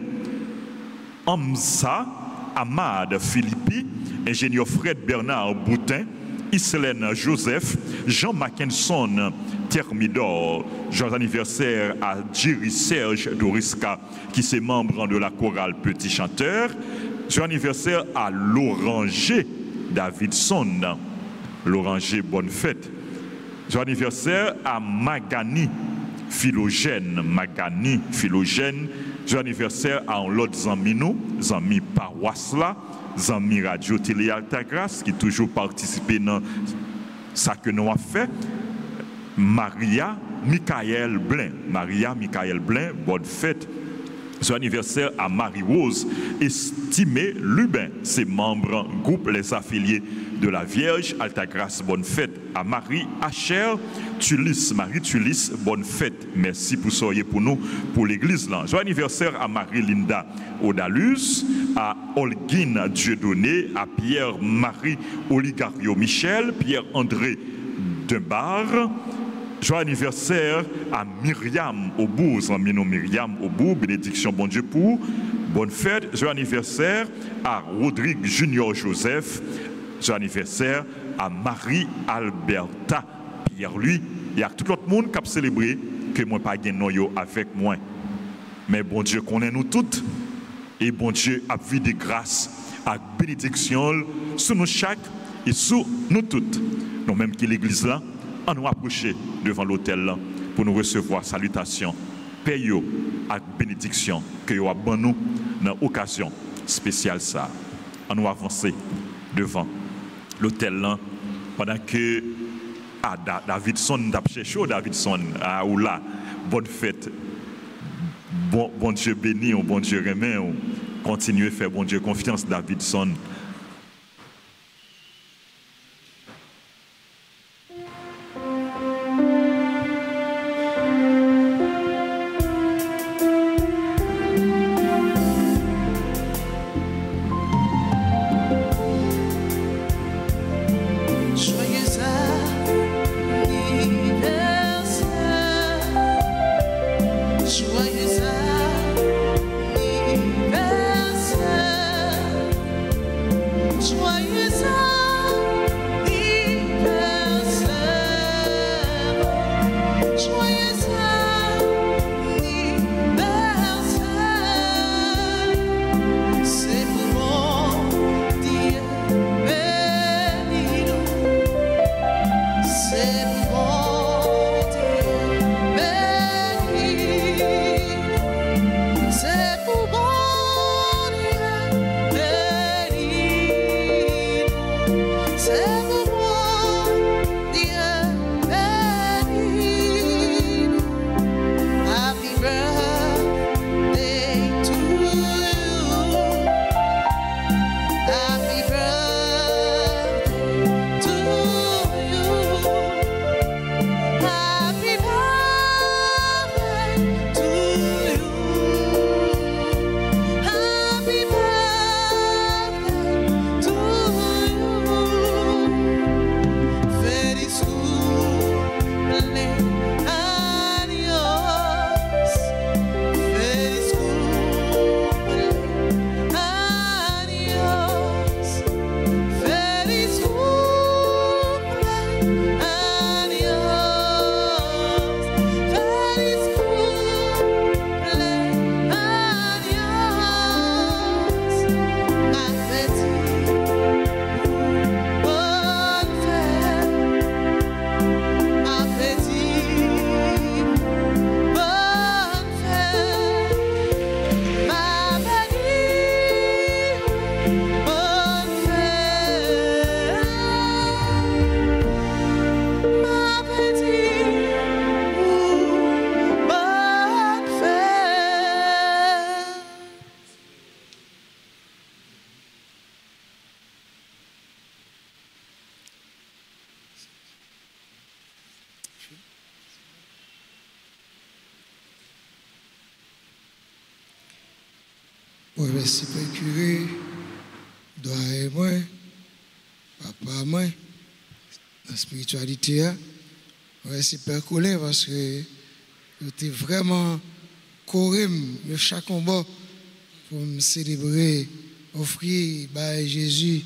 Amsa, Amad Philippi, ingénieur Fred Bernard Boutin, Islène Joseph, Jean Mackinson Thermidor. Joyeux anniversaire à Jerry Serge Doriska, qui est membre de la chorale Petit Chanteur. Joyeux anniversaire à Loranger Davidson. Loranger, bonne fête. Joyeux anniversaire à Magani Philogène. Joyeux anniversaire à l'autre Zami nous, Zami paroisse là. Zami Radio Télé Altagrace qui toujours participé dans ça que nous avons fait. Maria Michael Blin, bonne fête. Son anniversaire à Marie-Rose, estimé Lubin, ses membres, groupe les affiliés de la Vierge, Alta Grâce, bonne fête à Marie Acher Tulis, Marie Tulis, bonne fête. Merci pour soyez pour nous, pour l'église là. Joyeux anniversaire à Marie Linda Odalus, à Holguine Dieudonné, à Pierre-Marie Oligario Michel, Pierre-André Dembar. Joyeux anniversaire à Myriam Obou, nom Myriam Obou, bénédiction bon Dieu pour. Bonne fête. Joyeux anniversaire à Rodrigue Junior Joseph. Joyeux anniversaire à Marie Alberta Pierre-Louis. Il y a tout l'autre monde qui a célébré que moi pas gagné avec moi. Mais bon Dieu connaît nous toutes. Et bon Dieu a vu des grâces et bénédictions sur nous chaque et sur nous toutes. Nous même qui l'église là, on nous approcher devant l'autel là pour nous recevoir salutations, paix et bénédictions que nous avons nous dans l'occasion spéciale ça. On nous avancer devant l'autel là pendant que Davidson t'a cherché Davidson ou là bonne fête. Bon Dieu béni, bon Dieu remet, continuez à faire bon Dieu confiance Davidson. Oui, merci, Père curé, doigt et moi, papa, moi, la spiritualité. Merci, Père Colin, parce que vous êtes vraiment corim de chaque combat pour me célébrer, offrir à Jésus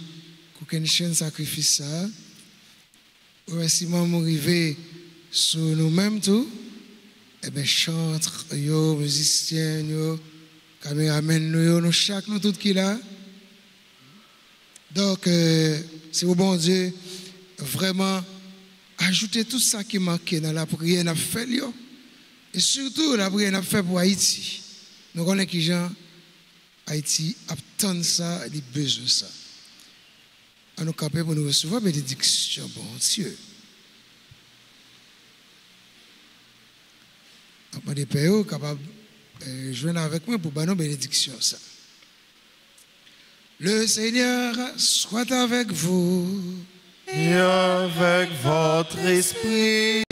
qu'aucune chaîne sacrifice ça. Merci, maman, arrivé sur nous-mêmes tout. Eh bien, chantres, musiciens, caméramen, nous chaque nous tout qui là. Donc, c'est au bon Dieu, vraiment, ajouter tout ça qui manquait dans la prière, n'a fait lion. Et surtout, la prière n'a fait pour Haïti. Nous connaissons qui gens, Haïti attend ça, il a besoin de ça. On nous capable pour nous recevoir bénédiction, bon Dieu. Donc, des pères capables de joindre avec moi pour nous bénédiction ça. Le Seigneur soit avec vous. Et avec votre esprit.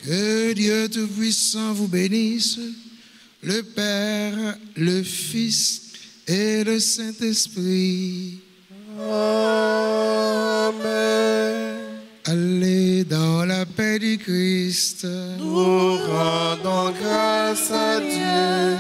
Que Dieu Tout-Puissant vous bénisse, le Père, le Fils et le Saint-Esprit. Amen. Allez dans la paix du Christ. Nous rendons grâce à Dieu.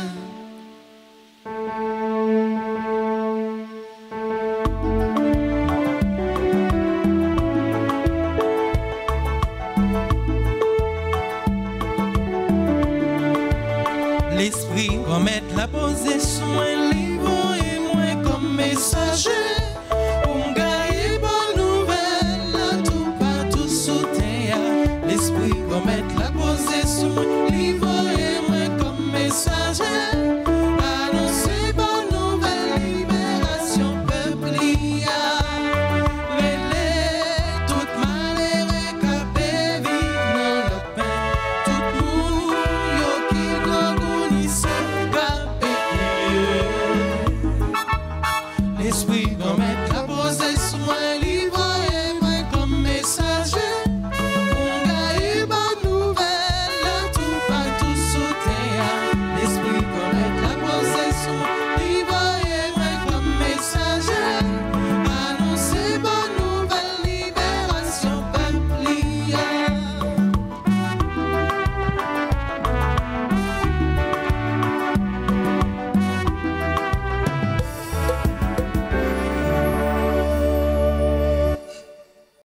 L'esprit va mettre la possession un livre et moi comme messager pour me gagner bonne nouvelle tout partout sous terre. L'esprit va mettre la possession